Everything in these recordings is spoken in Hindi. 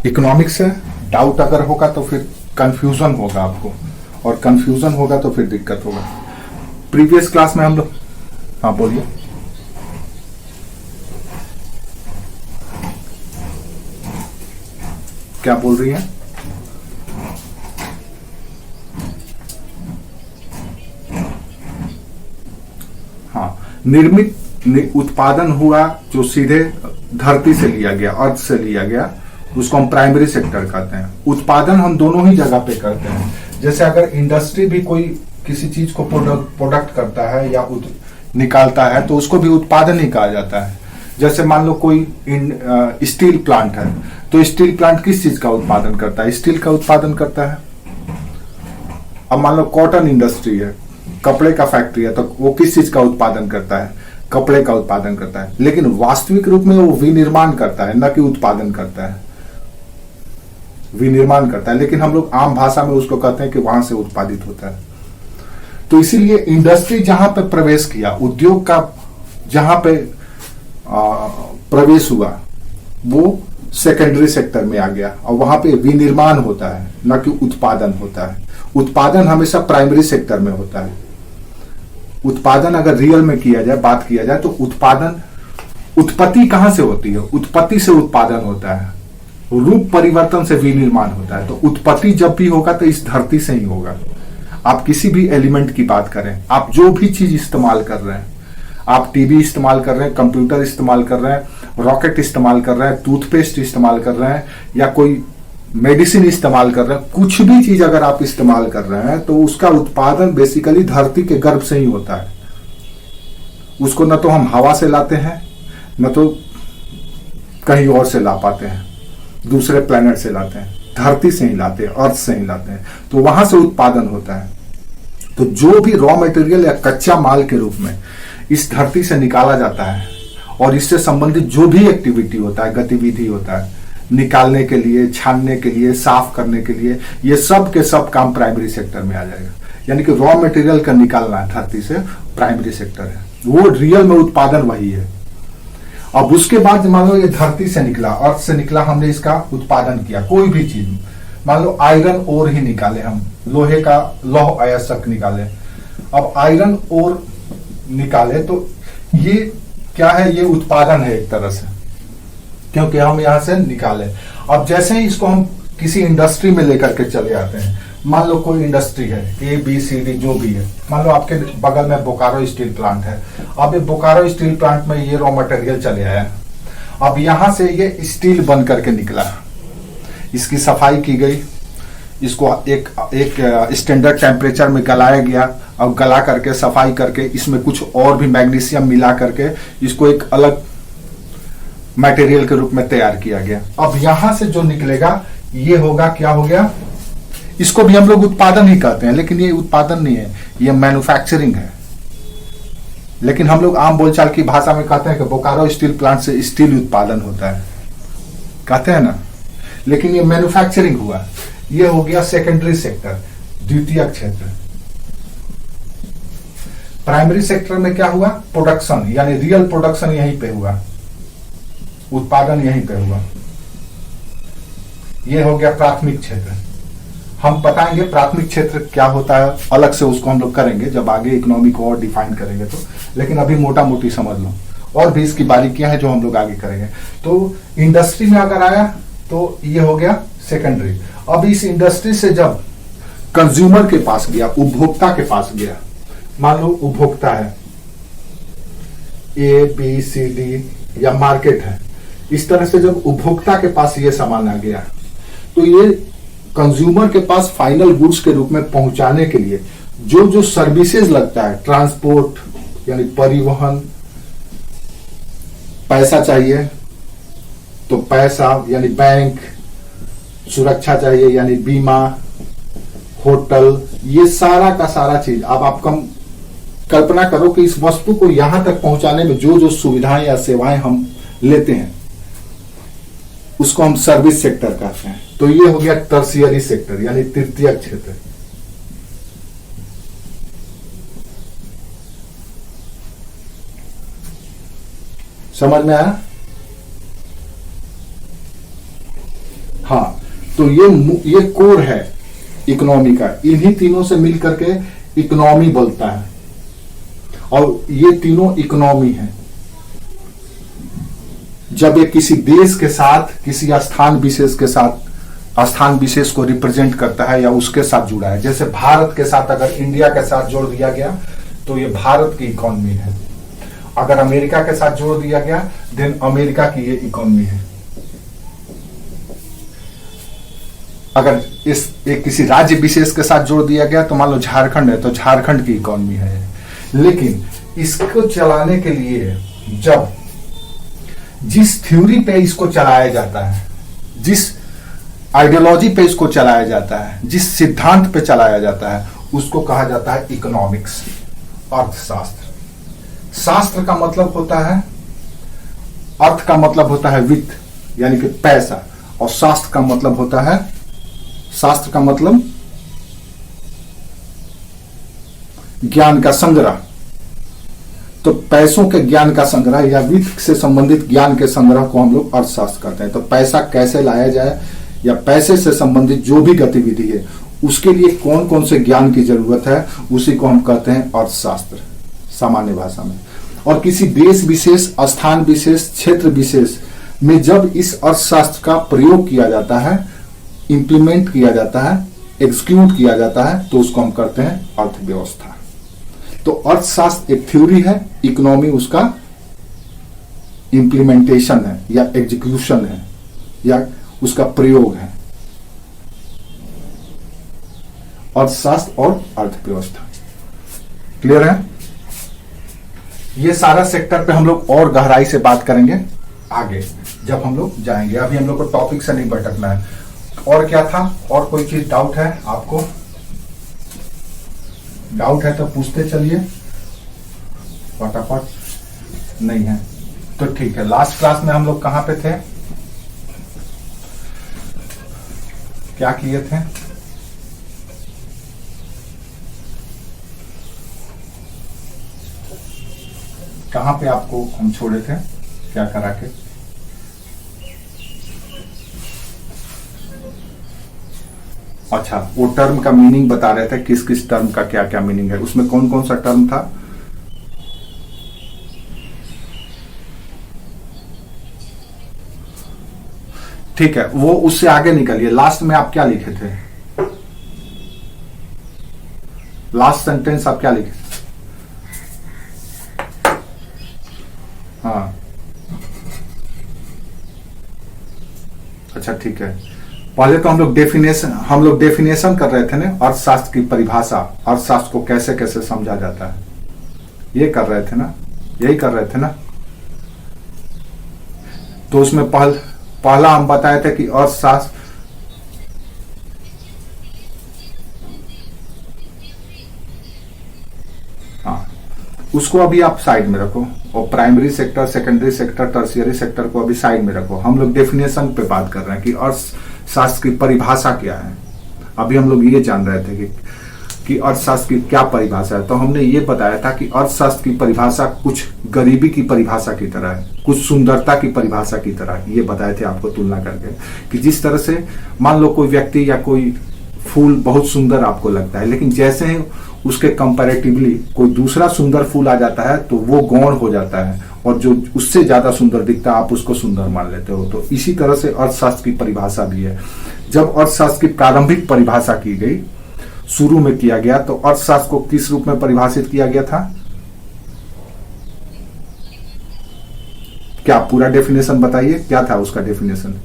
इकोनॉमिक्स है, डाउट अगर होगा तो फिर कंफ्यूजन होगा आपको, और कंफ्यूजन होगा तो फिर दिक्कत होगा। प्रीवियस क्लास में हम लोग, हाँ बोलिए। क्या बोल रही हैं? हाँ, निर्मित उत्पादन हुआ जो सीधे धरती से लिया गया, अर्थ से लिया गया, उसको हम प्राइमरी सेक्टर कहते हैं। उत्पादन हम दोनों ही जगह पे करते हैं। जैसे अगर इंडस्ट्री भी कोई किसी चीज को प्रोडक्ट करता है या निकालता है तो उसको भी उत्पादन ही कहा जाता है। जैसे मान लो कोई स्टील प्लांट है, तो स्टील प्लांट किस चीज का उत्पादन करता है? स्टील का उत्पादन करता है। अब मान लो कॉटन इंडस्ट्री है, कपड़े का फैक्ट्री है, तो वो किस चीज का उत्पादन करता है? कपड़े का उत्पादन करता है। लेकिन वास्तविक रूप में वो विनिर्माण करता है, न कि उत्पादन करता है। विनिर्माण करता है, लेकिन हम लोग आम भाषा में उसको कहते हैं कि वहां से उत्पादित होता है। तो इसीलिए इंडस्ट्री जहां पे प्रवेश किया, उद्योग का जहां पे प्रवेश हुआ, वो सेकेंडरी सेक्टर में आ गया, और वहां पे विनिर्माण होता है, न कि उत्पादन होता है। उत्पादन हमेशा प्राइमरी सेक्टर में होता है। उत्पादन अगर रियल में किया जाए, बात किया जाए, तो उत्पादन, उत्पत्ति कहां से होती है? उत्पत्ति से उत्पादन होता है, रूप परिवर्तन से विनिर्माण होता है। तो उत्पत्ति जब भी होगा तो इस धरती से ही होगा। आप किसी भी एलिमेंट की बात करें, आप जो भी चीज इस्तेमाल कर रहे हैं, आप टीवी इस्तेमाल कर रहे हैं, कंप्यूटर इस्तेमाल कर रहे हैं, रॉकेट इस्तेमाल कर रहे हैं, टूथपेस्ट इस्तेमाल कर रहे हैं, या कोई मेडिसिन इस्तेमाल कर रहे हैं, कुछ भी चीज अगर आप इस्तेमाल कर रहे हैं तो उसका उत्पादन बेसिकली धरती के गर्भ से ही होता है। उसको न तो हम हवा से लाते हैं, न तो कहीं और से ला पाते हैं, दूसरे प्लेनेट से लाते हैं, धरती से ही लाते हैं, अर्थ से ही लाते हैं। तो वहां से उत्पादन होता है। तो जो भी रॉ मटेरियल या कच्चा माल के रूप में इस धरती से निकाला जाता है, और इससे संबंधित जो भी एक्टिविटी होता है, गतिविधि होता है, निकालने के लिए, छानने के लिए, साफ करने के लिए, ये सब के सब काम प्राइमरी सेक्टर में आ जाएगा। यानी कि रॉ मटेरियल का निकालना धरती से प्राइमरी सेक्टर है, वो रियल में उत्पादन वही है। अब उसके बाद मान लो ये धरती से निकला, अर्थ से निकला, हमने इसका उत्पादन किया, कोई भी चीज, मान लो आयरन ओर ही निकाले हम, लोहे का लौह अयस्क निकाले। अब आयरन ओर निकाले तो ये क्या है? ये उत्पादन है एक तरह से, क्योंकि हम यहां से निकाले। अब जैसे ही इसको हम किसी इंडस्ट्री में लेकर के चले आते हैं, मान लो कोई इंडस्ट्री है, ABCD जो भी है, मान लो आपके बगल में बोकारो स्टील प्लांट है। अब ये बोकारो स्टील प्लांट में ये रॉ मटेरियल चले आया, अब यहां से ये स्टील बन करके निकला, इसकी सफाई की गई, इसको एक स्टैंडर्ड टेम्परेचर में गलाया गया, और गला करके सफाई करके इसमें कुछ और भी मैग्नीशियम मिला करके इसको एक अलग मटेरियल के रूप में तैयार किया गया। अब यहां से जो निकलेगा ये होगा, क्या हो गया? इसको भी हम लोग उत्पादन ही कहते हैं, लेकिन ये उत्पादन नहीं है, ये मैन्युफैक्चरिंग है। लेकिन हम लोग आम बोलचाल की भाषा में कहते हैं कि बोकारो स्टील प्लांट से स्टील उत्पादन होता है, कहते हैं ना, लेकिन ये मैन्युफैक्चरिंग हुआ। ये हो गया सेकेंडरी सेक्टर, द्वितीय क्षेत्र। प्राइमरी सेक्टर में क्या हुआ? प्रोडक्शन, यानी रियल प्रोडक्शन यहीं पे हुआ, उत्पादन यहीं पे हुआ। ये हो गया प्राथमिक क्षेत्र। हम बताएंगे प्राथमिक क्षेत्र क्या होता है, अलग से उसको हम लोग करेंगे जब आगे इकोनॉमी को और डिफाइन करेंगे तो, लेकिन अभी मोटा मोटी समझ लो, और भी इसकी बारीकियां हैं जो हम लोग आगे करेंगे। तो इंडस्ट्री में अगर आया तो ये हो गया सेकेंडरी। अब इस इंडस्ट्री से जब कंज्यूमर के पास गया, उपभोक्ता के पास गया, मान लो उपभोक्ता है, ABCD या मार्केट है, इस तरह से जब उपभोक्ता के पास ये सामान आ गया तो ये कंज्यूमर के पास फाइनल गुड्स के रूप में पहुंचाने के लिए जो जो सर्विसेज लगता है, ट्रांसपोर्ट यानी परिवहन, पैसा चाहिए तो पैसा यानी बैंक, सुरक्षा चाहिए यानी बीमा, होटल, ये सारा का सारा चीज। अब आप कल्पना करो कि इस वस्तु को यहां तक पहुंचाने में जो जो सुविधाएं या सेवाएं हम लेते हैं उसको हम सर्विस सेक्टर कहते हैं। तो ये हो गया टर्शियरी सेक्टर यानी तृतीय क्षेत्र। समझ में आया? हाँ, तो ये कोर है इकोनॉमी का। इन्हीं तीनों से मिल करके इकोनॉमी बोलता है, और ये तीनों इकोनॉमी है। जब ये किसी देश के साथ, किसी स्थान विशेष के साथ, स्थान विशेष को रिप्रेजेंट करता है या उसके साथ जुड़ा है, जैसे भारत के साथ अगर इंडिया के साथ जोड़ दिया गया तो ये भारत की इकोनॉमी है। अगर अमेरिका के साथ जोड़ दिया गया देन अमेरिका की ये इकोनॉमी है। अगर एक किसी राज्य विशेष के साथ जोड़ दिया गया तो मान लो झारखंड है, तो झारखंड की इकोनॉमी है। लेकिन इसको चलाने के लिए जब जिस थ्योरी पे इसको चलाया जाता है, जिस आइडियोलॉजी पे इसको चलाया जाता है, जिस सिद्धांत पे चलाया जाता है, उसको कहा जाता है इकोनॉमिक्स, अर्थशास्त्र। शास्त्र का मतलब होता है, अर्थ का मतलब होता है वित्त यानी कि पैसा, और शास्त्र का मतलब होता है, शास्त्र का मतलब ज्ञान का संग्रह। तो पैसों के ज्ञान का संग्रह या वित्त से संबंधित ज्ञान के संग्रह को हम लोग अर्थशास्त्र करते हैं। तो पैसा कैसे लाया जाए या पैसे से संबंधित जो भी गतिविधि है उसके लिए कौन कौन से ज्ञान की जरूरत है, उसी को हम कहते हैं अर्थशास्त्र सामान्य भाषा में। और किसी देश विशेष, स्थान विशेष, क्षेत्र विशेष में जब इस अर्थशास्त्र का प्रयोग किया जाता है, इंप्लीमेंट किया जाता है, एग्जीक्यूट किया जाता है, तो उसको हम करते हैं अर्थव्यवस्था। तो अर्थशास्त्र एक थ्योरी है, इकोनॉमी उसका इंप्लीमेंटेशन है या एग्जीक्यूशन है या उसका प्रयोग है। अर्थशास्त्र और अर्थव्यवस्था क्लियर है। ये सारा सेक्टर पे हम लोग और गहराई से बात करेंगे आगे जब हम लोग जाएंगे। अभी हम लोग को टॉपिक से नहीं भटकना है। और क्या था, और कोई चीज डाउट है आपको? डाउट है तो पूछते चलिए, फटाफट। नहीं है तो ठीक है। लास्ट क्लास में हम लोग कहां पे थे, क्या किए थे? कहां पे आपको हम छोड़े थे, क्या करा के? अच्छा, वो टर्म का मीनिंग बता रहे थे, किस किस टर्म का क्या क्या मीनिंग है, उसमें कौन कौन सा टर्म था? ठीक है, वो उससे आगे निकलिए। लास्ट में आप क्या लिखे थे? लास्ट सेंटेंस आप क्या लिखे थे? हाँ, अच्छा ठीक है। पहले तो हम लोग डेफिनेशन कर रहे थे ना, अर्थशास्त्र की परिभाषा, अर्थशास्त्र को कैसे कैसे समझा जाता है, ये कर रहे थे ना, यही कर रहे थे ना। तो उसमें पहला हम बताए थे कि अर्थशास्त्र उसको अभी आप साइड में रखो, और primary sector, secondary sector, tertiary sector को अभी साइड में रखो। हम लोग डेफिनेशन पे बात कर रहे हैं कि अर्थशास्त्र की परिभाषा क्या है। अभी हम लोग ये जान रहे थे कि अर्थशास्त्र की क्या परिभाषा है। तो हमने ये बताया था कि अर्थशास्त्र की परिभाषा कुछ गरीबी की परिभाषा की तरह है, कुछ सुंदरता की परिभाषा की तरह। ये बताए थे आपको तुलना करके कि जिस तरह से मान लो कोई व्यक्ति या कोई फूल बहुत सुंदर आपको लगता है, लेकिन जैसे ही उसके कंपैरेटिवली कोई दूसरा सुंदर फूल आ जाता है तो वो गौण हो जाता है, और जो उससे ज्यादा सुंदर दिखता है आप उसको सुंदर मान लेते हो। तो इसी तरह से अर्थशास्त्र की परिभाषा भी है। जब अर्थशास्त्र की प्रारंभिक परिभाषा की गई, शुरू में किया गया, तो अर्थशास्त्र को किस रूप में परिभाषित किया गया था? क्या पूरा डेफिनेशन बताइए, क्या था उसका डेफिनेशन?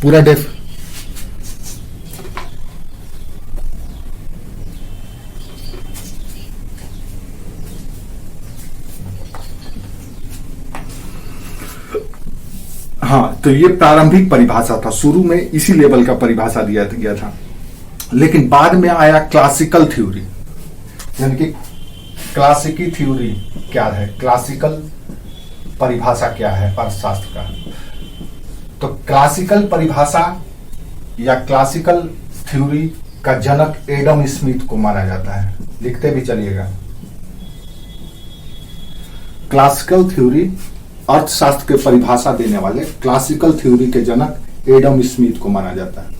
पूरा हाँ, तो ये प्रारंभिक परिभाषा था, शुरू में इसी लेवल का परिभाषा दिया गया था। लेकिन बाद में आया क्लासिकल थ्योरी, यानी कि क्लासिकी थ्योरी क्या है, क्लासिकल परिभाषा क्या है अर्थशास्त्र का। तो क्लासिकल परिभाषा या क्लासिकल थ्योरी का जनक एडम स्मिथ को माना जाता है। लिखते भी चलिएगा, क्लासिकल थ्योरी अर्थशास्त्र के परिभाषा देने वाले क्लासिकल थ्योरी के जनक एडम स्मिथ को माना जाता है।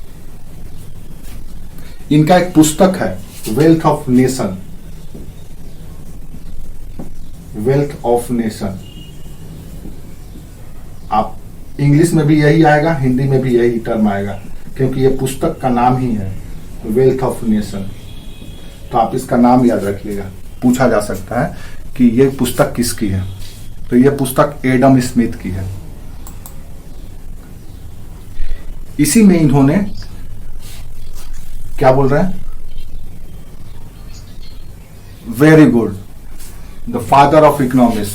इनका एक पुस्तक है wealth of nation, wealth of nation. आप इंग्लिश में भी यही आएगा, हिंदी में भी यही टर्म आएगा, क्योंकि ये पुस्तक का नाम ही है वेल्थ ऑफ नेशन। तो आप इसका नाम याद रखिएगा, पूछा जा सकता है कि ये पुस्तक किसकी है। तो ये पुस्तक एडम स्मिथ की है। इसी में इन्होंने क्या बोल रहे हैं, very good, the father of economics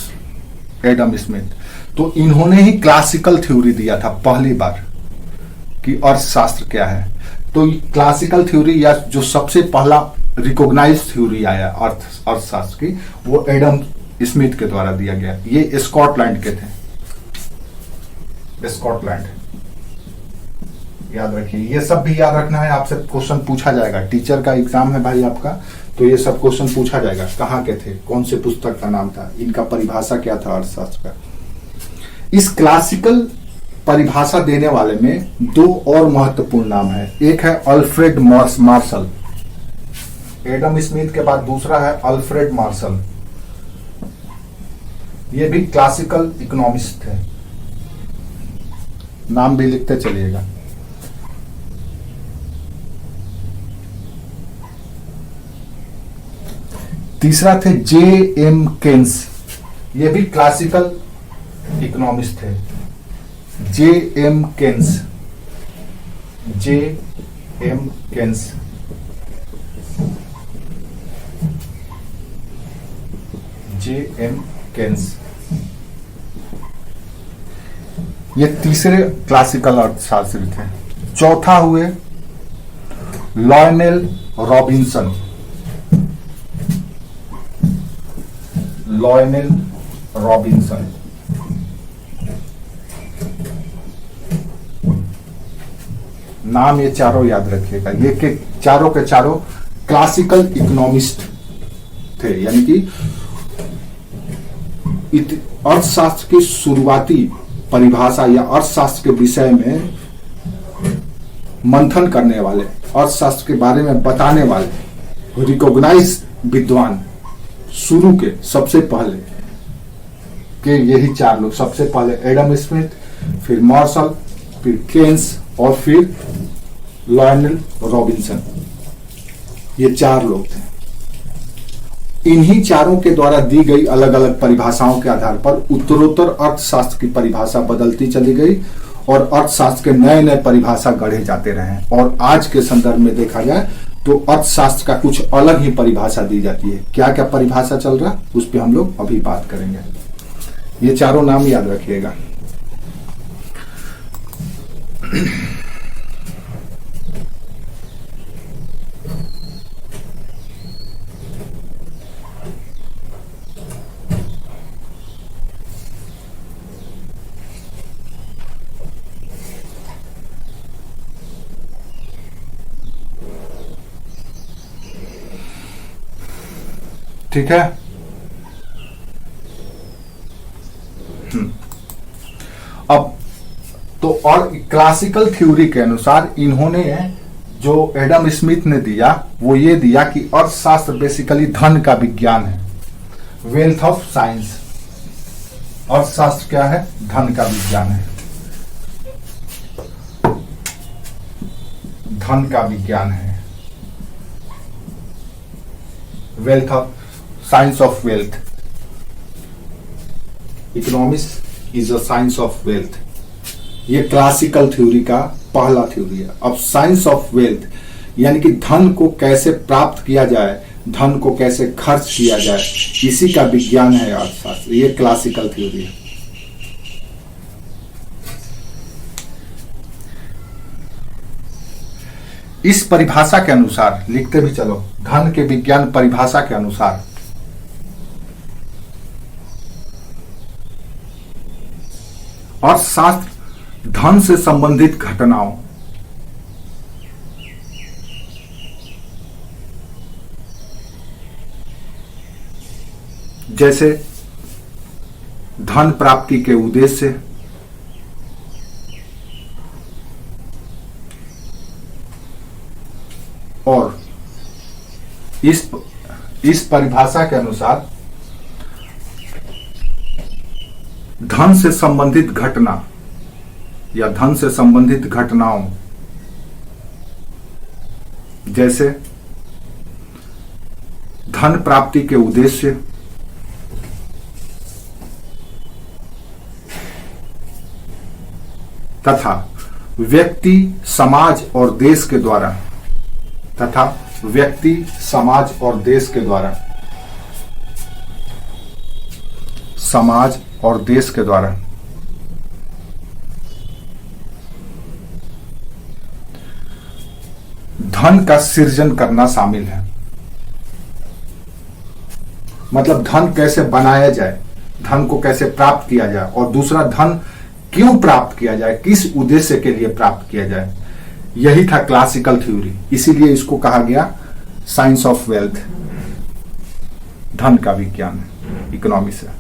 Adam Smith. तो इन्होंने ही क्लासिकल थ्योरी दिया था पहली बार कि अर्थशास्त्र क्या है। तो क्लासिकल थ्योरी या जो सबसे पहला रिकॉग्नाइज थ्योरी आया अर्थशास्त्र की, वो एडम स्मिथ के द्वारा दिया गया। ये स्कॉटलैंड के थे, स्कॉटलैंड, याद रखिए। ये सब भी याद रखना है, आपसे क्वेश्चन पूछा जाएगा। टीचर का एग्जाम है भाई आपका, तो ये सब क्वेश्चन पूछा जाएगा। कहाँ के थे, कौन से पुस्तक का नाम था, इनका परिभाषा क्या था अर्थशास्त्र का। इस क्लासिकल परिभाषा देने वाले में दो और महत्वपूर्ण नाम है। एक है अल्फ्रेड मार्शल, एडम स्मिथ के बाद दूसरा है अल्फ्रेड मार्शल। ये भी क्लासिकल इकोनॉमिस्ट थे, नाम भी लिखते चलिएगा। तीसरा थे जे एम केन्स, ये भी क्लासिकल इकोनॉमिस्ट थे। जे एम केन्स, जे एम केन्स। जे एम केन्स, ये तीसरे क्लासिकल अर्थशास्त्री थे। चौथा हुए लॉयनेल रॉबिन्सन, लॉयनेल रॉबिन्सन। नाम ये चारों याद रखिएगा। ये के चारों क्लासिकल इकोनॉमिस्ट थे, यानी कि अर्थशास्त्र की शुरुआती परिभाषा या अर्थशास्त्र के विषय में मंथन करने वाले, अर्थशास्त्र के बारे में बताने वाले रिकॉग्नाइज विद्वान शुरू के सबसे पहले के यही चार लोग। सबसे पहले एडम स्मिथ, फिर मार्शल, फिर केन्स और फिर लॉयनेल रॉबिन्सन। ये चार लोग थे। इन्हीं चारों के द्वारा दी गई अलग अलग परिभाषाओं के आधार पर उत्तरोत्तर अर्थशास्त्र की परिभाषा बदलती चली गई और अर्थशास्त्र के नए नए परिभाषा गढ़े जाते रहे। और आज के संदर्भ में देखा जाए तो अर्थशास्त्र का कुछ अलग ही परिभाषा दी जाती है। क्या क्या परिभाषा चल रहा, उस पर हम लोग अभी बात करेंगे। ये चारों नाम याद रखिएगा। ठीक है। अब तो और क्लासिकल थ्योरी के अनुसार इन्होंने जो एडम स्मिथ ने दिया वो ये दिया कि अर्थशास्त्र बेसिकली धन का विज्ञान है, वेल्थ ऑफ साइंस। अर्थशास्त्र क्या है, धन का विज्ञान है, धन का विज्ञान है। Wealth of science of wealth, economics is a science of wealth. ये क्लासिकल थ्योरी का पहला थ्योरी है। अब साइंस ऑफ वेल्थ यानी कि धन को कैसे प्राप्त किया जाए, धन को कैसे खर्च किया जाए, इसी का विज्ञान है अर्थशास्त्र। ये क्लासिकल थ्योरी है। इस परिभाषा के अनुसार लिखते भी चलो, धन के विज्ञान परिभाषा के अनुसार अर्थशास्त्र धन से संबंधित घटनाओं, जैसे धन प्राप्ति के उद्देश्य, और इस परिभाषा के अनुसार धन से संबंधित घटना या धन से संबंधित घटनाओं, जैसे धन प्राप्ति के उद्देश्य, तथा व्यक्ति, समाज और देश के द्वारा समाज और देश के द्वारा धन का सृजन करना शामिल है। मतलब धन कैसे बनाया जाए, धन को कैसे प्राप्त किया जाए, और दूसरा धन क्यों प्राप्त किया जाए, किस उद्देश्य के लिए प्राप्त किया जाए। यही था क्लासिकल थ्योरी, इसीलिए इसको कहा गया साइंस ऑफ वेल्थ, धन का विज्ञान, इकोनॉमिक्स है।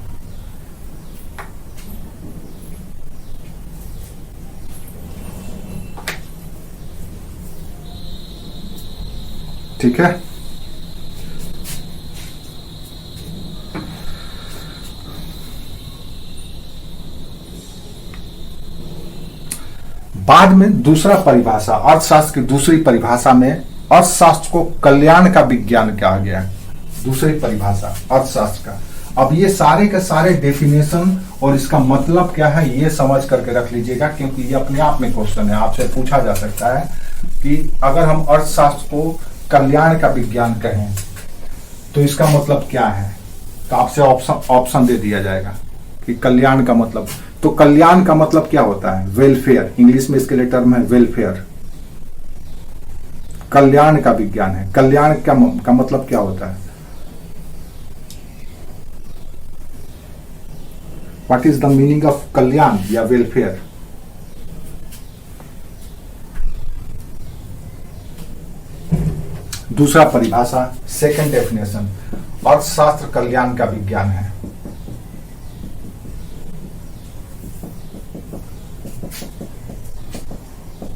ठीक है। बाद में दूसरा परिभाषा, अर्थशास्त्र की दूसरी परिभाषा में अर्थशास्त्र को कल्याण का विज्ञान कहा गया है। दूसरी परिभाषा अर्थशास्त्र का। अब ये सारे के सारे डेफिनेशन और इसका मतलब क्या है ये समझ करके रख लीजिएगा, क्योंकि ये अपने आप में क्वेश्चन है, आपसे पूछा जा सकता है कि अगर हम अर्थशास्त्र को कल्याण का विज्ञान कहें तो इसका मतलब क्या है, तो आपसे ऑप्शन दे दिया जाएगा कि कल्याण का मतलब, तो कल्याण का मतलब क्या होता है, वेलफेयर, इंग्लिश में इसके लिए टर्म है वेलफेयर, कल्याण का विज्ञान है। कल्याण का मतलब क्या होता है, what is the meaning of कल्याण या वेलफेयर। दूसरा परिभाषा, सेकंड डेफिनेशन, अर्थशास्त्र कल्याण का विज्ञान है।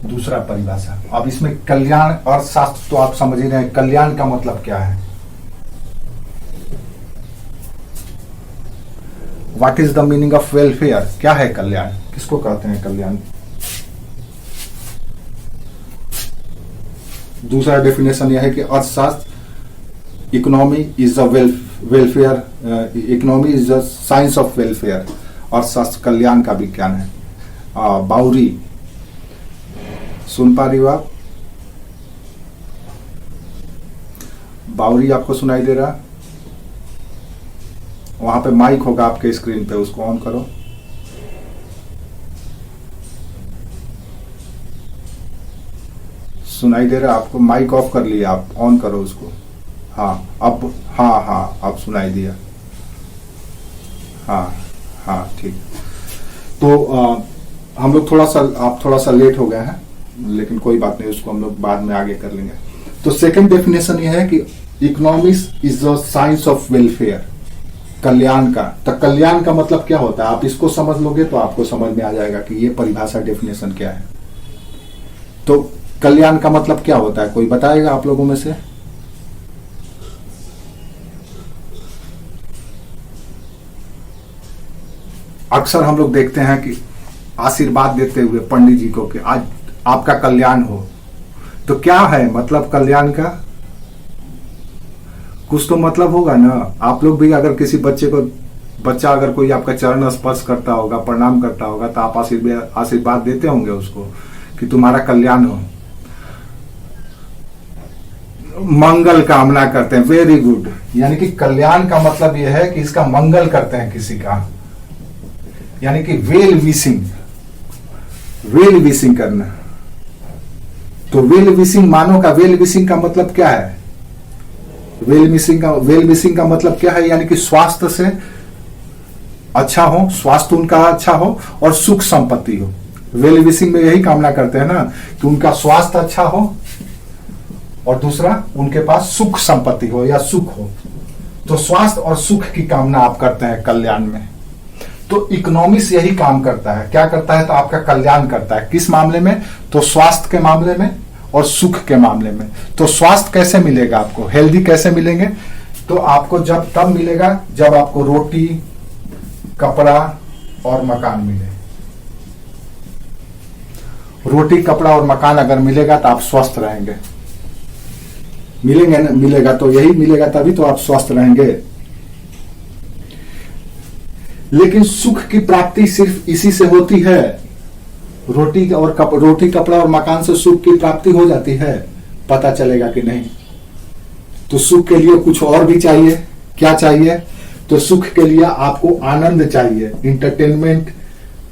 दूसरा परिभाषा। अब इसमें कल्याण, अर्थशास्त्र तो आप समझ ही रहे हैं, कल्याण का मतलब क्या है, what is the meaning of welfare, क्या है कल्याण, किसको कहते हैं कल्याण। दूसरा डेफिनेशन यह है कि अर्थशास्त्र, economy is the welfare, economy is the science of welfare, अर्थशास्त्र कल्याण का विज्ञान है। बाउरी, सुन पा रही हो आप, बाउरी आपको सुनाई दे रहा, वहां पे माइक होगा आपके स्क्रीन पे, उसको ऑन करो। सुनाई दे रहा आपको, माइक ऑफ कर लिया आप, ऑन करो उसको। हाँ अब, हाँ अब सुनाई दिया, हाँ ठीक। तो हम लोग आप थोड़ा सा लेट हो गए हैं, लेकिन कोई बात नहीं, उसको हम लोग बाद में आगे कर लेंगे। तो सेकंड डेफिनेशन यह है कि economics is the science of welfare, कल्याण का। तो कल्याण का मतलब क्या होता है, आप इसको समझ लोगे तो आपको समझ में आ जाएगा कि ये परिभाषा डेफिनेशन क्या है। तो कल्याण का मतलब क्या होता है, कोई बताएगा आप लोगों में से। अक्सर हम लोग देखते हैं कि आशीर्वाद देते हुए पंडित जी को कि आज आपका कल्याण हो, तो क्या है मतलब कल्याण का, कुछ तो मतलब होगा ना। आप लोग भी अगर किसी बच्चा अगर कोई आपका चरण स्पर्श करता होगा, प्रणाम करता होगा, तो आप आशीर्वाद देते होंगे उसको कि तुम्हारा कल्याण हो, मंगल कामना करते हैं। वेरी गुड, यानी कि कल्याण का मतलब यह है कि इसका मंगल करते हैं किसी का, यानी कि वेल विशिंग करना। तो वेल विशिंग, मानो का वेल विशिंग का मतलब क्या है, वेल विशिंग का मतलब क्या है, यानी कि स्वास्थ्य से अच्छा हो, स्वास्थ्य उनका अच्छा हो और सुख संपत्ति हो। वेल विशिंग में यही कामना करते हैं ना कि उनका स्वास्थ्य अच्छा हो और दूसरा उनके पास सुख संपत्ति हो या सुख हो। तो स्वास्थ्य और सुख की कामना आप करते हैं कल्याण में। तो इकोनॉमिक्स यही काम करता है। क्या करता है? तो आपका कल्याण करता है। किस मामले में? तो स्वास्थ्य के मामले में और सुख के मामले में। तो स्वास्थ्य कैसे मिलेगा आपको, हेल्दी कैसे मिलेंगे? तो आपको जब तब मिलेगा जब आपको रोटी, कपड़ा और मकान मिले। रोटी, कपड़ा और मकान अगर मिलेगा तो आप स्वस्थ रहेंगे। मिलेंगे ना? मिलेगा तो यही मिलेगा, तभी तो आप स्वस्थ रहेंगे। लेकिन सुख की प्राप्ति सिर्फ इसी से होती है। रोटी, कपड़ा और मकान से सुख की प्राप्ति हो जाती है? पता चलेगा कि नहीं। तो सुख के लिए कुछ और भी चाहिए। क्या चाहिए? तो सुख के लिए आपको आनंद चाहिए, इंटरटेनमेंट,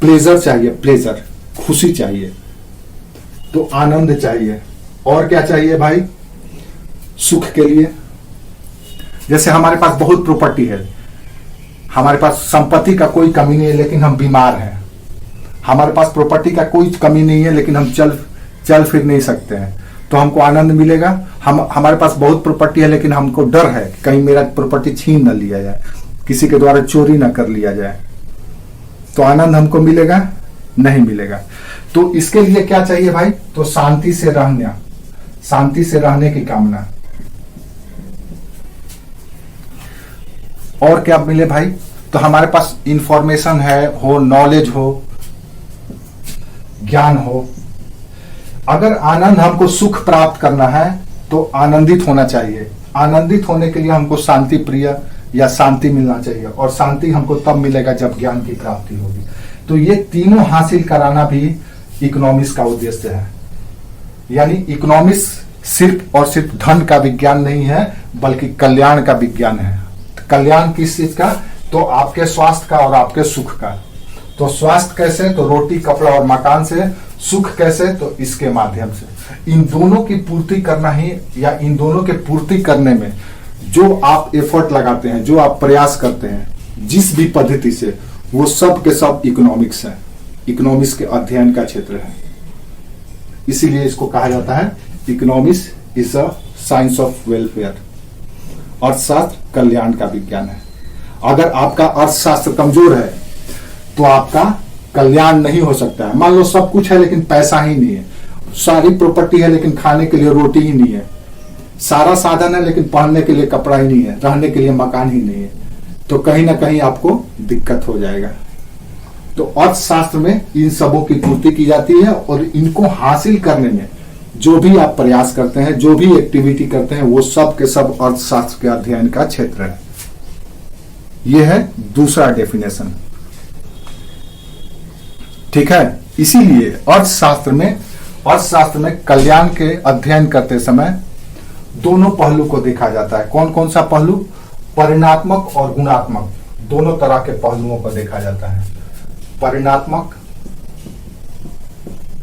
प्लेजर चाहिए, प्लेजर, खुशी चाहिए। तो आनंद चाहिए। और क्या चाहिए भाई सुख के लिए? जैसे हमारे पास बहुत प्रॉपर्टी है, हमारे पास संपत्ति का कोई कमी नहीं है, लेकिन हम बीमार हैं। हमारे पास प्रॉपर्टी का कोई कमी नहीं है, लेकिन हम चल फिर नहीं सकते हैं, तो हमको आनंद मिलेगा। हमारे पास बहुत प्रॉपर्टी है, लेकिन हमको डर है कि कहीं मेरा प्रॉपर्टी छीन न लिया जाए, किसी के द्वारा चोरी न कर लिया जाए, तो आनंद हमको मिलेगा? नहीं मिलेगा। तो इसके लिए क्या चाहिए भाई? तो शांति से रहना, शांति से रहने की कामना। और क्या मिले भाई? तो हमारे पास इंफॉर्मेशन हो, नॉलेज हो, ज्ञान हो। अगर आनंद हमको सुख प्राप्त करना है तो आनंदित होना चाहिए। आनंदित होने के लिए हमको शांति प्रिय या शांति मिलना चाहिए, और शांति हमको तब मिलेगा जब ज्ञान की प्राप्ति होगी। तो ये तीनों हासिल कराना भी इकोनॉमिक्स का उद्देश्य है। यानी इकोनॉमिक्स सिर्फ और सिर्फ धन का विज्ञान नहीं है, बल्कि कल्याण का विज्ञान है। कल्याण किस चीज का? तो आपके स्वास्थ्य का और आपके सुख का। तो स्वास्थ्य कैसे? तो रोटी, कपड़ा और मकान से। सुख कैसे? तो इसके माध्यम से। इन दोनों की पूर्ति करना ही, या इन दोनों के पूर्ति करने में जो आप एफर्ट लगाते हैं, जो आप प्रयास करते हैं, जिस भी पद्धति से, वो सब के सब इकोनॉमिक्स है, इकोनॉमिक्स के अध्ययन का क्षेत्र है। इसीलिए इसको कहा जाता है economics is a science of welfare. अर्थशास्त्र कल्याण का विज्ञान है। अगर आपका अर्थशास्त्र कमजोर है तो आपका कल्याण नहीं हो सकता है। मान लो सब कुछ है लेकिन पैसा ही नहीं है, सारी प्रॉपर्टी है लेकिन खाने के लिए रोटी ही नहीं है, सारा साधन है लेकिन पहनने के लिए कपड़ा ही नहीं है, रहने के लिए मकान ही नहीं है, तो कहीं ना कहीं आपको दिक्कत हो जाएगा। तो अर्थशास्त्र में इन सबों की पूर्ति की जाती है, और इनको हासिल करने में जो भी आप प्रयास करते हैं, जो भी एक्टिविटी करते हैं, वो सब के सब अर्थशास्त्र के अध्ययन का क्षेत्र है। यह है दूसरा डेफिनेशन। ठीक है। इसीलिए अर्थशास्त्र में कल्याण के अध्ययन करते समय दोनों पहलू को देखा जाता है। कौन कौन सा पहलू? परिणात्मक और गुणात्मक, दोनों तरह के पहलुओं को देखा जाता है। परिणात्मक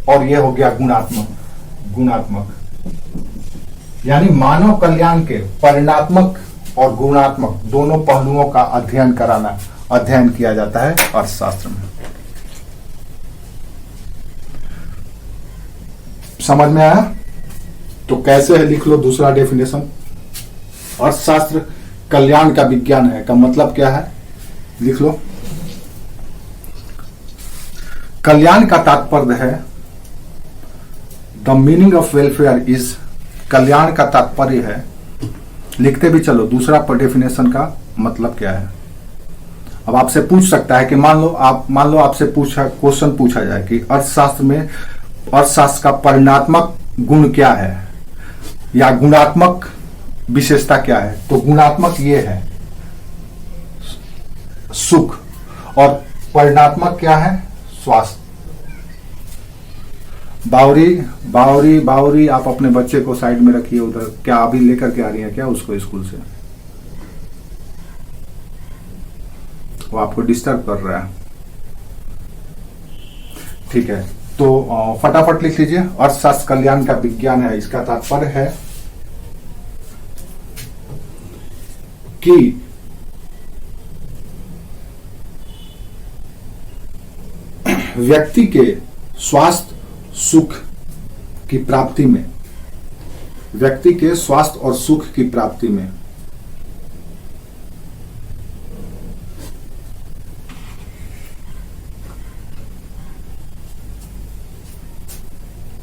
और यह हो गया गुणात्मक, यानी मानव कल्याण के परिणात्मक और गुणात्मक दोनों पहलुओं का अध्ययन किया जाता है अर्थशास्त्र में। समझ में आया? तो कैसे है लिख लो दूसरा डेफिनेशन। अर्थशास्त्र कल्याण का विज्ञान है का मतलब क्या है? लिख लो। कल्याण का तात्पर्य है, the meaning of welfare is, कल्याण का तात्पर्य है, लिखते भी चलो दूसरा डेफिनेशन का मतलब क्या है। अब आपसे पूछ सकता है कि मान लो आपसे क्वेश्चन पूछा जाए कि अर्थशास्त्र का परिणात्मक गुण क्या है या गुणात्मक विशेषता क्या है, तो गुणात्मक ये है सुख, और परिणात्मक क्या है? स्वास्थ्य। बावरी आप अपने बच्चे को साइड में रखिए उधर। क्या अभी लेकर के आ रही हैं क्या उसको स्कूल से? वो आपको डिस्टर्ब कर रहा है। ठीक है, तो फटाफट लिख लीजिए। अर्थशास्त्र कल्याण का विज्ञान है, इसका तात्पर्य है कि व्यक्ति के स्वास्थ्य सुख की प्राप्ति में, व्यक्ति के स्वास्थ्य और सुख की प्राप्ति में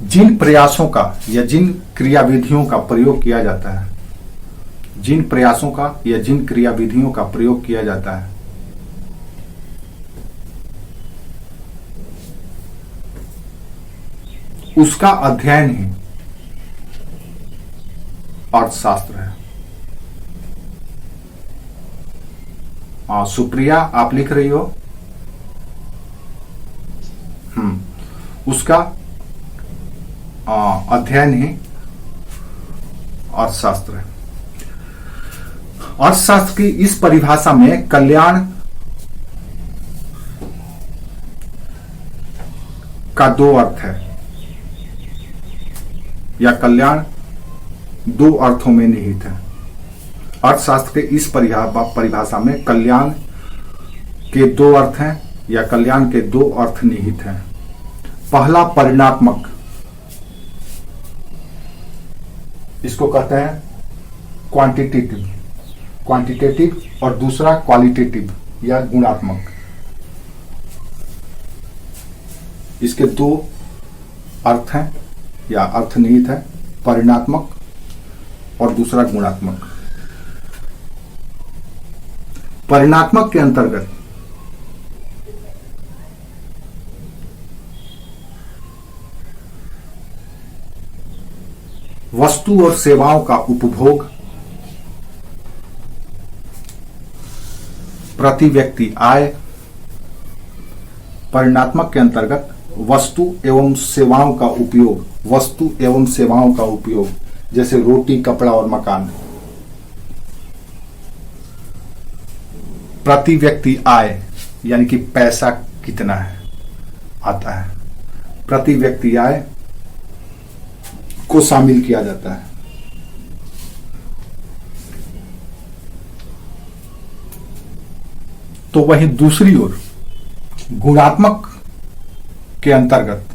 जिन प्रयासों का या जिन क्रियाविधियों का प्रयोग किया जाता है, जिन प्रयासों का या जिन क्रियाविधियों का प्रयोग किया जाता है, उसका अध्ययन ही अर्थशास्त्र है। सुप्रिया, आप लिख रही हो? उसका अध्ययन ही अर्थशास्त्र है। अर्थशास्त्र की इस परिभाषा में कल्याण का दो अर्थ है, या कल्याण दो अर्थों में निहित है। अर्थशास्त्र के इस परिभाषा में कल्याण के दो अर्थ हैं, या कल्याण के दो अर्थ निहित हैं। पहला परिणात्मक, इसको कहते हैं क्वांटिटेटिव, और दूसरा क्वालिटेटिव या गुणात्मक। इसके दो अर्थ हैं या अर्थ निहित है, परिणात्मक और दूसरा गुणात्मक। परिणात्मक के अंतर्गत वस्तु और सेवाओं का उपभोग प्रति व्यक्ति आय। परिणात्मक के अंतर्गत वस्तु एवं सेवाओं का उपयोग, वस्तु एवं सेवाओं का उपयोग, जैसे रोटी, कपड़ा और मकान। प्रति व्यक्ति आय यानी कि पैसा कितना है आता है, प्रति व्यक्ति आय को शामिल किया जाता है। तो वहीं दूसरी ओर गुणात्मक के अंतर्गत,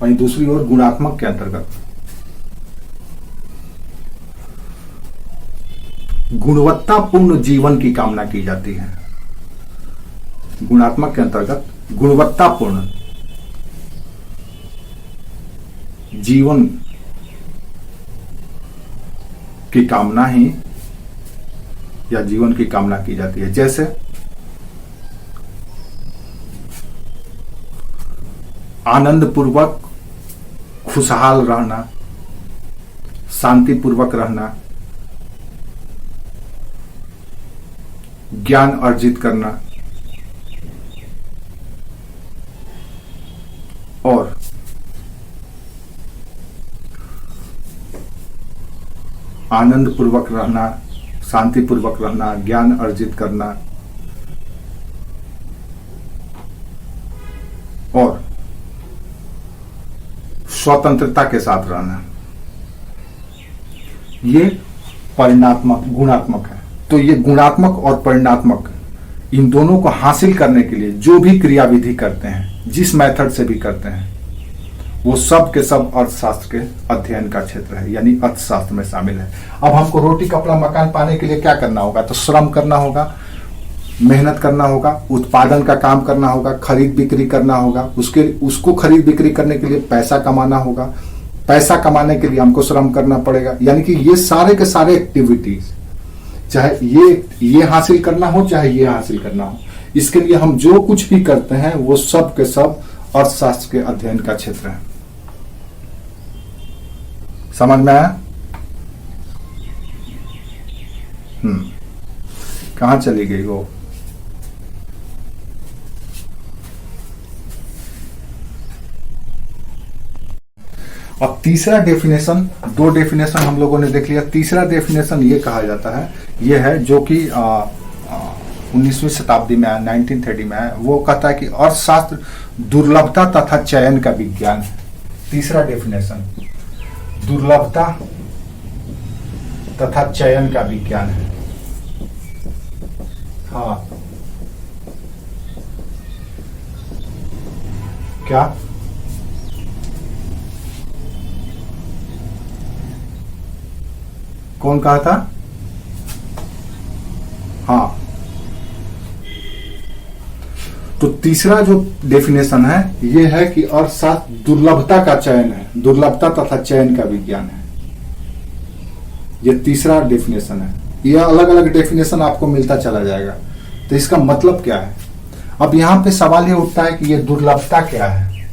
वहीं दूसरी ओर गुणात्मक के अंतर्गत गुणवत्तापूर्ण जीवन की कामना की जाती है। गुणात्मक के अंतर्गत गुणवत्तापूर्ण जीवन की कामना ही या जीवन की कामना की जाती है। जैसे आनंदपूर्वक खुशहाल रहना, शांतिपूर्वक रहना, ज्ञान अर्जित करना और आनंदपूर्वक रहना, शांतिपूर्वक रहना, ज्ञान अर्जित करना और स्वतंत्रता के साथ रहना, ये परिणात्मक गुणात्मक है। तो ये गुणात्मक और परिणात्मक, इन दोनों को हासिल करने के लिए जो भी क्रियाविधि करते हैं, जिस मेथड से भी करते हैं, वो सब के सब अर्थशास्त्र के अध्ययन का क्षेत्र है, यानी अर्थशास्त्र में शामिल है। अब हमको रोटी, कपड़ा, मकान पाने के लिए क्या करना होगा? तो श्रम करना होगा, मेहनत करना होगा, उत्पादन का काम करना होगा, खरीद बिक्री करना होगा, उसको खरीद बिक्री करने के लिए पैसा कमाना होगा, पैसा कमाने के लिए हमको श्रम करना पड़ेगा। यानी कि ये सारे के सारे एक्टिविटीज, चाहे ये हासिल करना हो, चाहे ये हासिल करना हो, इसके लिए हम जो कुछ भी करते हैं वो सब के सब अर्थशास्त्र के अध्ययन का क्षेत्र है। समझ में आया? कहां चली गई वो? अब तीसरा डेफिनेशन, दो डेफिनेशन हम लोगों ने देख लिया। तीसरा डेफिनेशन ये कहा जाता है, ये है जो कि 19वीं शताब्दी में, 1930 में है। वो कहता है कि अर्थशास्त्र दुर्लभता तथा चयन का विज्ञान है। तीसरा डेफिनेशन दुर्लभता तथा चयन का विज्ञान है। हाँ, क्या? कौन कहा था? हाँ, तो तीसरा जो डेफिनेशन है ये है कि अर्थशास्त्र दुर्लभता का चयन है, दुर्लभता तथा चयन का विज्ञान है। ये तीसरा डेफिनेशन है। यह अलग अलग डेफिनेशन आपको मिलता चला जाएगा। तो इसका मतलब क्या है? अब यहां पे सवाल ये उठता है कि ये दुर्लभता क्या है,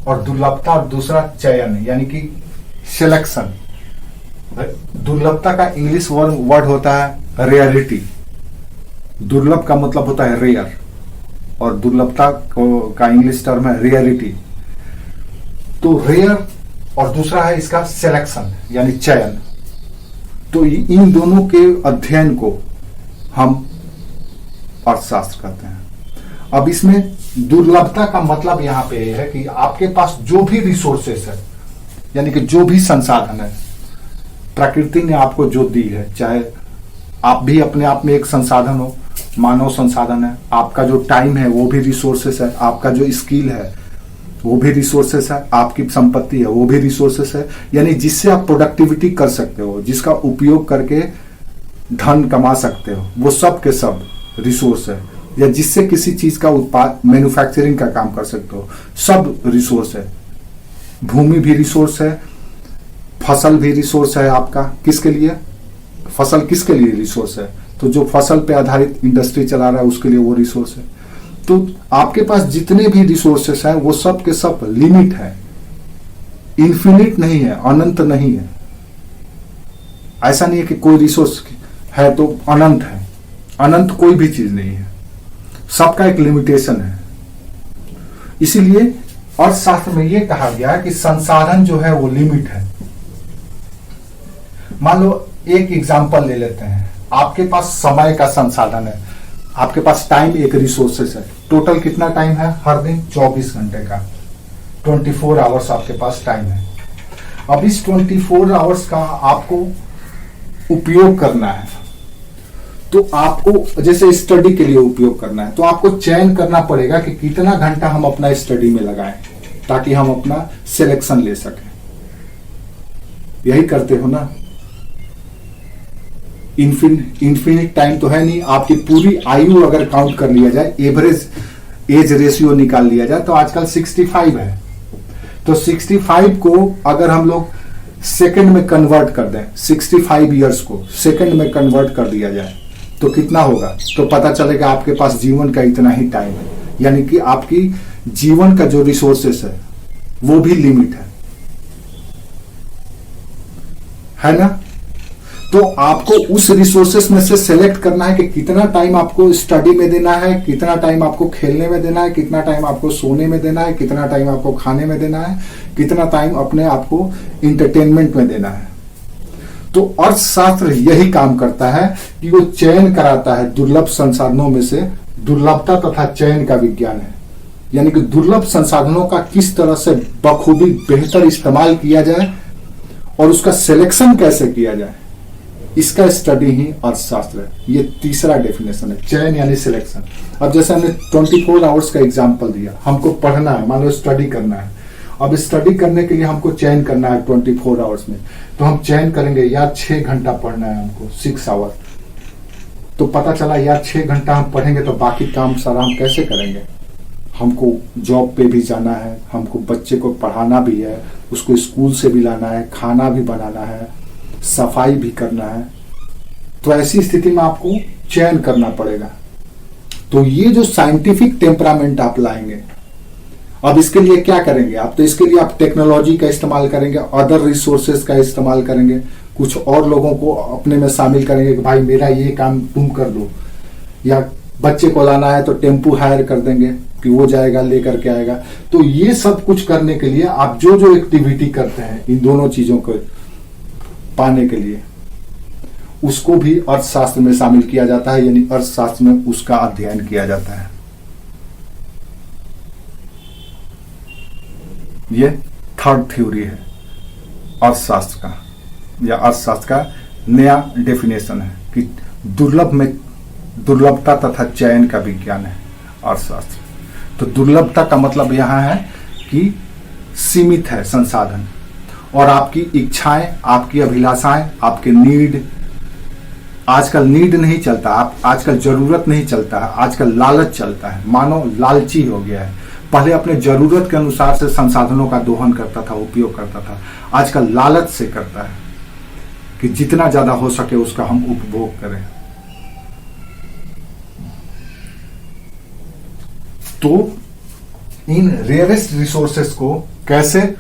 और दुर्लभता और दूसरा चयन यानी कि सिलेक्शन। दुर्लभता का इंग्लिश वर्ड होता है रेयरिटी। दुर्लभ का मतलब होता है रेयर, और दुर्लभता का इंग्लिश टर्म है रेयरिटी। तो रेयर और दूसरा है इसका सिलेक्शन यानी चयन। तो इन दोनों के अध्ययन को हम अर्थशास्त्र कहते हैं। अब इसमें दुर्लभता का मतलब यहां पे है कि आपके पास जो भी रिसोर्सेस है, यानी कि जो भी संसाधन है, प्रकृति ने आपको जो दी है, चाहे आप भी अपने आप में एक संसाधन हो, मानव संसाधन है, आपका जो टाइम है वो भी रिसोर्सेस है, आपका जो स्किल है वो भी रिसोर्सेस है, आपकी संपत्ति है वो भी रिसोर्सेस है, यानी जिससे आप प्रोडक्टिविटी कर सकते हो, जिसका उपयोग करके धन कमा सकते हो, वो सब के सब रिसोर्स है। या जिससे किसी चीज का उत्पाद मैन्युफैक्चरिंग का काम कर सकते हो, सब रिसोर्स है। भूमि भी रिसोर्स है, फसल भी रिसोर्स है आपका। किसके लिए? फसल किसके लिए रिसोर्स है? तो जो फसल पे आधारित इंडस्ट्री चला रहा है उसके लिए वो रिसोर्स है। तो आपके पास जितने भी रिसोर्सेस हैं वो सब के सब लिमिट है, इन्फिनिट नहीं है, अनंत नहीं है। ऐसा नहीं है कि कोई रिसोर्स है तो अनंत है, अनंत कोई भी चीज नहीं है, सबका एक लिमिटेशन है। इसीलिए अर्थशास्त्र में यह कहा गया है कि संसाधन जो है वो लिमिट है। मान लो एक एग्जांपल ले लेते हैं, आपके पास समय का संसाधन है, आपके पास टाइम एक रिसोर्सेस है। टोटल कितना टाइम है? हर दिन 24 घंटे का, 24 आवर्स आपके पास टाइम है। अब इस 24 आवर्स का आपको उपयोग करना है, तो आपको जैसे स्टडी के लिए उपयोग करना है, तो आपको चयन करना पड़ेगा कि कितना घंटा हम अपना स्टडी में लगाएं ताकि हम अपना सिलेक्शन ले सकें। यही करते हो ना? इन्फिनिट टाइम तो है नहीं। आपकी पूरी आयु अगर काउंट कर लिया जाए, एवरेज एज रेशियो निकाल लिया जाए, तो आजकल 65 है। तो 65 को अगर हम लोग सेकंड में कन्वर्ट कर दें, 65 इयर्स को सेकंड में कन्वर्ट कर दिया जाए तो कितना होगा? तो पता चलेगा आपके पास जीवन का इतना ही टाइम है, यानी कि आपकी जीवन का जो रिसोर्सेस है वो भी लिमिट है ना? तो आपको उस रिसोर्सेस में से सेलेक्ट करना है कि कितना टाइम आपको स्टडी में देना है, कितना टाइम आपको खेलने में देना है, कितना टाइम आपको सोने में देना है, कितना टाइम आपको खाने में देना है, कितना टाइम अपने आपको इंटरटेनमेंट में देना है। तो अर्थशास्त्र यही काम करता है कि वो चयन कराता है दुर्लभ संसाधनों में से। दुर्लभता तथा चयन का विज्ञान है, यानी कि दुर्लभ संसाधनों का किस तरह से बखूबी बेहतर इस्तेमाल किया जाए और उसका सिलेक्शन कैसे किया जाए, इसका स्टडी ही अर्थशास्त्र है। ये तीसरा डेफिनेशन है, चयन यानी सिलेक्शन। अब जैसे हमने 24 आवर्स का एग्जांपल दिया, हमको पढ़ना है, मान लो स्टडी करना है। अब स्टडी करने के लिए हमको चयन करना है 24 आवर्स में, तो हम चयन करेंगे यार 6 घंटा पढ़ना है हमको, 6 आवर। तो पता चला यार 6 घंटा हम पढ़ेंगे तो बाकी काम सारा हम कैसे करेंगे? हमको जॉब पे भी जाना है, हमको बच्चे को पढ़ाना भी है, उसको स्कूल से भी लाना है, खाना भी बनाना है, सफाई भी करना है। तो ऐसी स्थिति में आपको चयन करना पड़ेगा। तो ये जो साइंटिफिक टेम्परामेंट आप लाएंगे, अब इसके लिए क्या करेंगे आप? तो इसके लिए आप टेक्नोलॉजी का इस्तेमाल करेंगे, अदर रिसोर्सेज का इस्तेमाल करेंगे, कुछ और लोगों को अपने में शामिल करेंगे कि भाई मेरा ये काम तुम कर दो, या बच्चे को लाना है तो टेम्पू हायर कर देंगे कि वो जाएगा लेकर के आएगा। तो ये सब कुछ करने के लिए आप जो जो एक्टिविटी करते हैं इन दोनों चीजों को पाने के लिए, उसको भी अर्थशास्त्र में शामिल किया जाता है, यानी अर्थशास्त्र में उसका अध्ययन किया जाता है। ये थर्ड थ्योरी है अर्थशास्त्र का, या अर्थशास्त्र का नया डेफिनेशन है कि दुर्लभ में दुर्लभता तथा चयन का विज्ञान है अर्थशास्त्र। तो दुर्लभता का मतलब यहां है कि सीमित है संसाधन, और आपकी इच्छाएं, आपकी अभिलाषाएं, आपके नीड आजकल नीड नहीं चलता, आप आजकल जरूरत नहीं चलता है, आजकल लालच चलता है। मानव लालची हो गया है। पहले अपने जरूरत के अनुसार से संसाधनों का दोहन करता था, उपयोग करता था, आजकल लालच से करता है कि जितना ज्यादा हो सके उसका हम उपभोग करें। तो इन रेयरेस्ट रिसोर्सेस को कैसे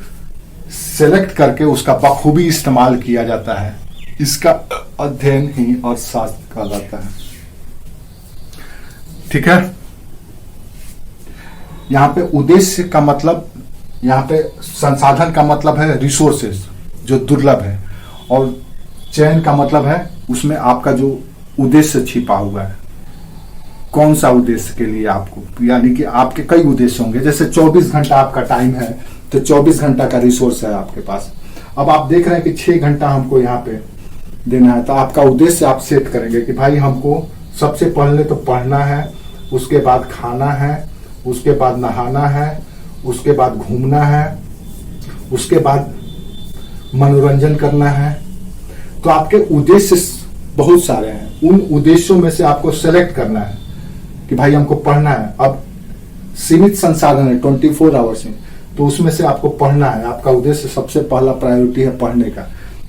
सेलेक्ट करके उसका बखूबी इस्तेमाल किया जाता है, इसका अध्ययन ही अर्थशास्त्र कहलाता है। ठीक है, यहां पे उद्देश्य का मतलब, यहां पे संसाधन का मतलब है रिसोर्सेस जो दुर्लभ है, और चयन का मतलब है उसमें आपका जो उद्देश्य छिपा हुआ है, कौन सा उद्देश्य के लिए आपको, यानी कि आपके कई उद्देश्य होंगे। जैसे 24 घंटा आपका टाइम है तो 24 घंटा का रिसोर्स है आपके पास। अब आप देख रहे हैं कि 6 घंटा हमको यहाँ पे देना है, तो आपका उद्देश्य आप सेट करेंगे कि भाई हमको सबसे पहले तो पढ़ना है, उसके बाद खाना है, उसके बाद नहाना है, उसके बाद घूमना है, उसके बाद मनोरंजन करना है। तो आपके उद्देश्य बहुत सारे हैं, उन उद्देश्यों में से आपको सेलेक्ट करना है कि भाई हमको पढ़ना है। अब सीमित संसाधन है 24 आवर्स में, तो उसमें से आपको पढ़ना है, आपका उद्देश्य सबसे पहला प्रायोरिटी है पढ़ने का।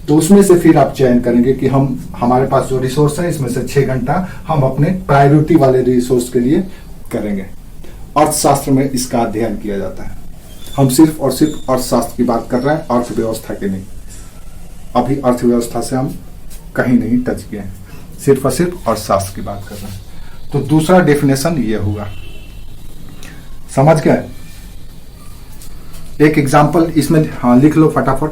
तो उसमें से फिर आप चयन करेंगे कि हमारे पास जो रिसोर्स है इसमें से 6 घंटा हम अपने प्रायोरिटी वाले रिसोर्स के लिए करेंगे। अर्थशास्त्र में इसका अध्ययन किया जाता है। हम सिर्फ और सिर्फ अर्थशास्त्र की बात कर रहे हैं, अर्थव्यवस्था की नहीं। अभी अर्थव्यवस्था से हम कहीं नहीं टच किए हैं, सिर्फ और सिर्फ अर्थशास्त्र की बात कर रहे हैं। तो दूसरा डेफिनेशन ये हुआ, समझ गए। एक एग्जाम्पल इसमें हाँ लिख लो फटाफट।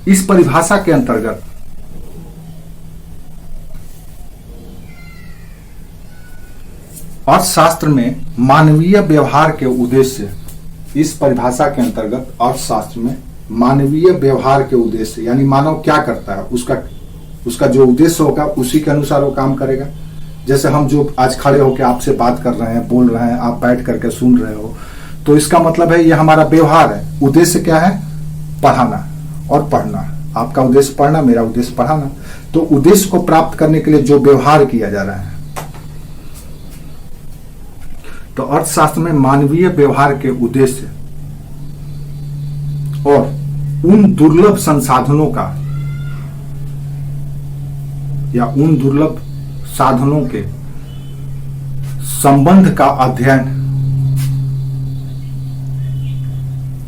इस परिभाषा के अंतर्गत अर्थशास्त्र में मानवीय व्यवहार के उद्देश्य, इस परिभाषा के अंतर्गत अर्थशास्त्र में मानवीय व्यवहार के उद्देश्य, यानी मानव क्या करता है उसका जो उद्देश्य होगा उसी के अनुसार वो काम करेगा। जैसे हम जो आज खड़े होकर आपसे बात कर रहे हैं, बोल रहे हैं, आप बैठ करके सुन रहे हो, तो इसका मतलब है ये हमारा व्यवहार है। उद्देश्य क्या है? पढ़ाना और पढ़ना। आपका उद्देश्य पढ़ना, मेरा उद्देश्य पढ़ाना। तो उद्देश्य को प्राप्त करने के लिए जो व्यवहार किया जा रहा है, तो अर्थशास्त्र में मानवीय व्यवहार के उद्देश्य और उन दुर्लभ संसाधनों का या उन दुर्लभ साधनों के संबंध का अध्ययन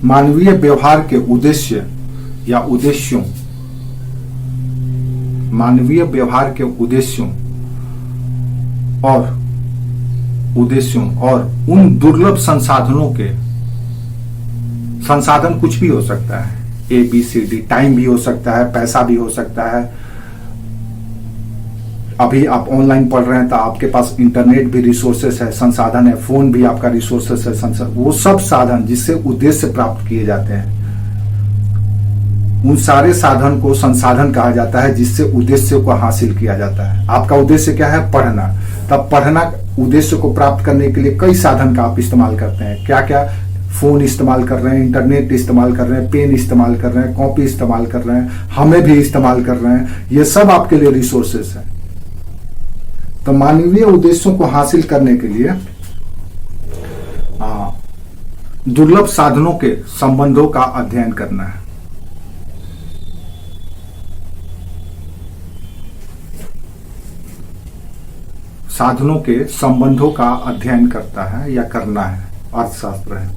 मानवीय व्यवहार के उद्देश्य या उद्देश्यों, मानवीय व्यवहार के उद्देश्यों और उन दुर्लभ संसाधनों के, संसाधन कुछ भी हो सकता है, ABCD, टाइम भी हो सकता है, पैसा भी हो सकता है। अभी आप ऑनलाइन पढ़ रहे हैं तो आपके पास इंटरनेट भी रिसोर्सेस है, संसाधन है, फोन भी आपका रिसोर्सेस है, वो सब साधन जिससे उद्देश्य प्राप्त किए जाते हैं, उन सारे साधन को संसाधन कहा जाता है जिससे उद्देश्य को हासिल किया जाता है। आपका उद्देश्य क्या है? पढ़ना। तब पढ़ना उद्देश्य को प्राप्त करने के लिए कई साधन का आप इस्तेमाल करते हैं। क्या क्या? फोन इस्तेमाल कर रहे हैं, इंटरनेट इस्तेमाल कर रहे हैं, पेन इस्तेमाल कर रहे हैं, कॉपी इस्तेमाल कर रहे हैं, हमें भी इस्तेमाल कर रहे हैं। ये सब आपके लिए रिसोर्सेस है। तो मानवीय उद्देश्यों को हासिल करने के लिए दुर्लभ साधनों के संबंधों का अध्ययन करना है। साधनों के संबंधों का अध्ययन करता है या करना है, अर्थशास्त्र है।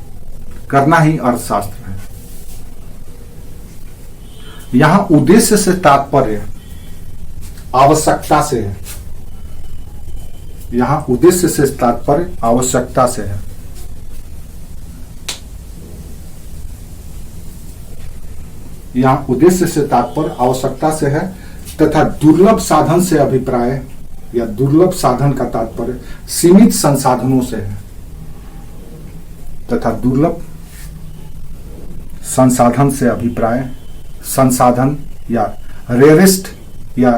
करना ही अर्थशास्त्र है। यहां उद्देश्य से तात्पर्य आवश्यकता से है। यहां उद्देश्य से तात्पर्य आवश्यकता से है। यहां उद्देश्य से तात्पर्य आवश्यकता से है तथा दुर्लभ साधन से अभिप्राय या दुर्लभ साधन का तात्पर्य सीमित संसाधनों से है तथा दुर्लभ संसाधन से अभिप्राय, संसाधन या रेयरेस्ट या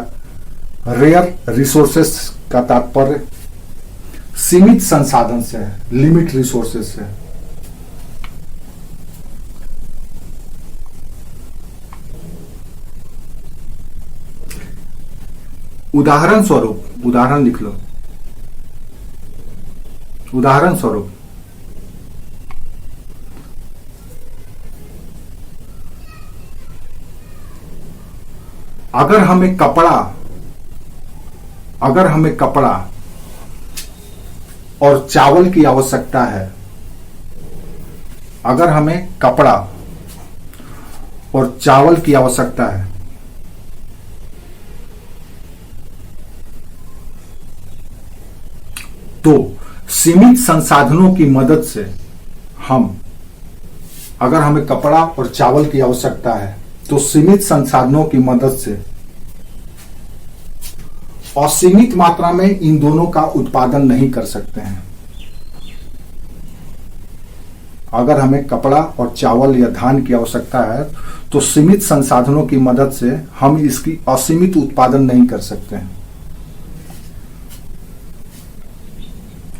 रेयर रिसोर्सेस का तात्पर्य सीमित संसाधन से है, लिमिट रिसोर्सेस से। उदाहरण स्वरूप, उदाहरण लिख लो, उदाहरण स्वरूप अगर हमें कपड़ा और चावल की आवश्यकता है, अगर हमें कपड़ा और चावल की आवश्यकता है, तो सीमित संसाधनों की मदद से अगर हमें कपड़ा और चावल की आवश्यकता है तो सीमित संसाधनों की मदद से असीमित मात्रा में इन दोनों का उत्पादन नहीं कर सकते हैं। अगर हमें कपड़ा और चावल या धान की आवश्यकता है तो सीमित संसाधनों की मदद से हम इसकी असीमित उत्पादन नहीं कर सकते हैं,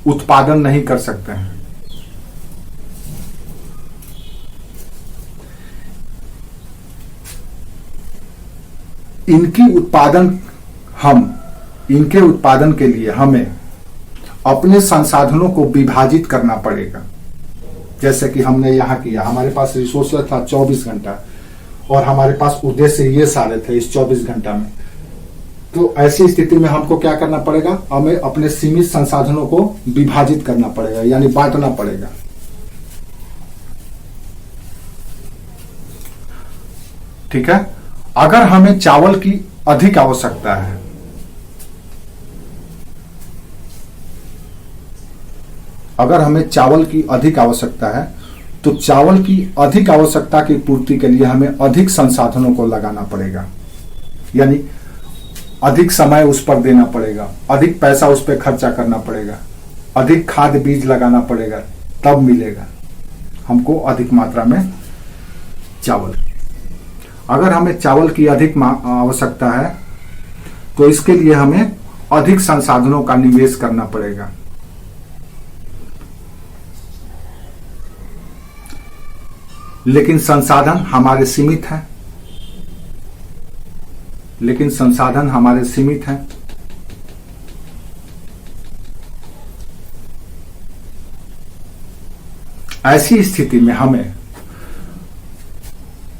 उत्पादन नहीं कर सकते हैं। इनके उत्पादन के लिए हमें अपने संसाधनों को विभाजित करना पड़ेगा। जैसे कि हमने यहां किया, हमारे पास रिसोर्स था 24 घंटा और हमारे पास उद्देश्य ये सारे थे इस 24 घंटा में। तो ऐसी स्थिति में हमको क्या करना पड़ेगा, हमें अपने सीमित संसाधनों को विभाजित करना पड़ेगा, यानी बांटना पड़ेगा। ठीक है। अगर हमें चावल की अधिक आवश्यकता है, अगर हमें चावल की अधिक आवश्यकता है तो चावल की अधिक आवश्यकता की पूर्ति के लिए हमें अधिक संसाधनों को लगाना पड़ेगा, यानी अधिक समय उस पर देना पड़ेगा, अधिक पैसा उस पर खर्चा करना पड़ेगा, अधिक खाद बीज लगाना पड़ेगा, तब मिलेगा हमको अधिक मात्रा में चावल। अगर हमें चावल की अधिक आवश्यकता है तो इसके लिए हमें अधिक संसाधनों का निवेश करना पड़ेगा। लेकिन संसाधन हमारे सीमित हैं, लेकिन संसाधन हमारे सीमित हैं। ऐसी स्थिति में हमें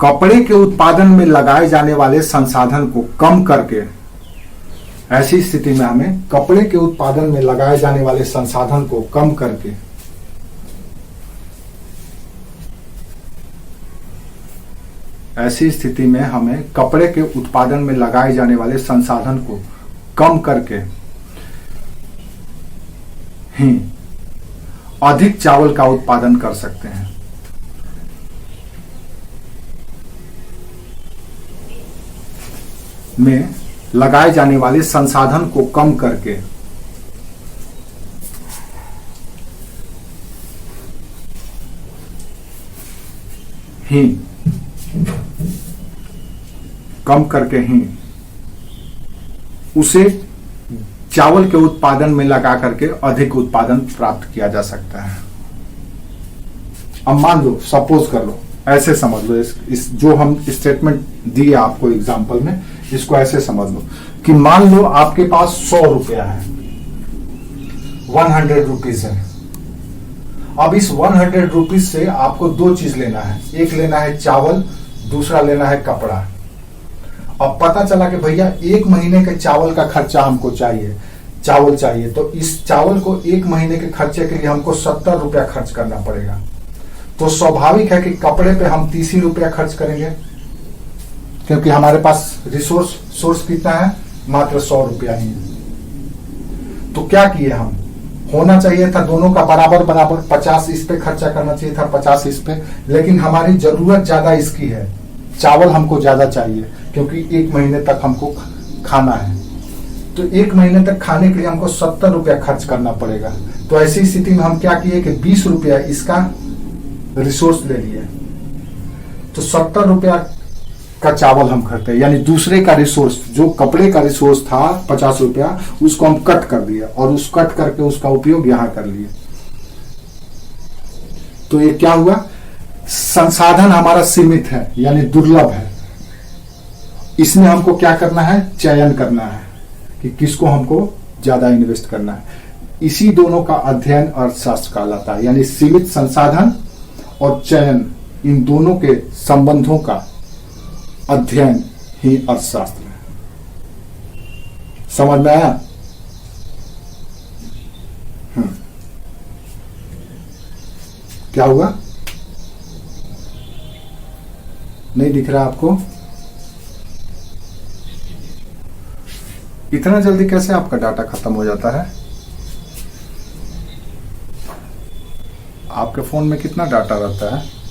कपड़े के उत्पादन में लगाए जाने वाले संसाधन को कम करके, ऐसी स्थिति में हमें कपड़े के उत्पादन में लगाए जाने वाले संसाधन को कम करके ऐसी स्थिति में हमें कपड़े के उत्पादन में लगाए जाने वाले संसाधन को कम करके ही अधिक चावल का उत्पादन कर सकते हैं। में लगाए जाने वाले संसाधन को कम करके ही उसे चावल के उत्पादन में लगा करके अधिक उत्पादन प्राप्त किया जा सकता है। अब मान लो, सपोज कर लो, ऐसे समझ लो, इस जो हम स्टेटमेंट दिए आपको एग्जांपल में, इसको ऐसे समझ लो कि मान लो आपके पास 100 रुपया है, 100 रुपीज है। अब इस 100 रुपीज से आपको दो चीज लेना है, एक लेना है चावल, दूसरा लेना है कपड़ा। अब पता चला कि भैया 1 महीने के चावल का खर्चा हमको चाहिए, चावल चाहिए, तो इस चावल को 1 महीने के खर्चे के लिए हमको 70 रुपया खर्च करना पड़ेगा। तो स्वाभाविक है कि कपड़े पे हम 30 रुपया खर्च करेंगे, क्योंकि हमारे पास सोर्स कितना है, मात्र 100 रुपया ही है। तो क्या किए हम, होना चाहिए था दोनों का बराबर बराबर, 50 इस पे खर्चा करना चाहिए था, 50 इस पे, लेकिन हमारी जरूरत ज्यादा इसकी है, चावल हमको ज्यादा चाहिए क्योंकि 1 महीने तक हमको खाना है। तो 1 महीने तक खाने के लिए हमको 70 रुपया खर्च करना पड़ेगा। तो ऐसी स्थिति में हम क्या किए कि 20 रुपया इसका रिसोर्स ले लिए, तो 70 रुपया का चावल हम खरीदते हैं, यानी दूसरे का रिसोर्स, जो कपड़े का रिसोर्स था 50 रुपया, उसको हम कट कर दिया और उस कट करके उसका उपयोग यहां कर लिए। तो ये क्या हुआ, संसाधन हमारा सीमित है, यानी दुर्लभ है। इसमें हमको क्या करना है, चयन करना है कि किसको हमको ज्यादा इन्वेस्ट करना है। इसी दोनों का अध्ययन अर्थशास्त्र कहलाता है, यानी सीमित संसाधन और चयन, इन दोनों के संबंधों का अध्ययन ही अर्थशास्त्र है। समझ में आया? क्या हुआ? नहीं दिख रहा आपको? इतना जल्दी कैसे आपका डाटा खत्म हो जाता है? आपके फोन में कितना डाटा रहता है?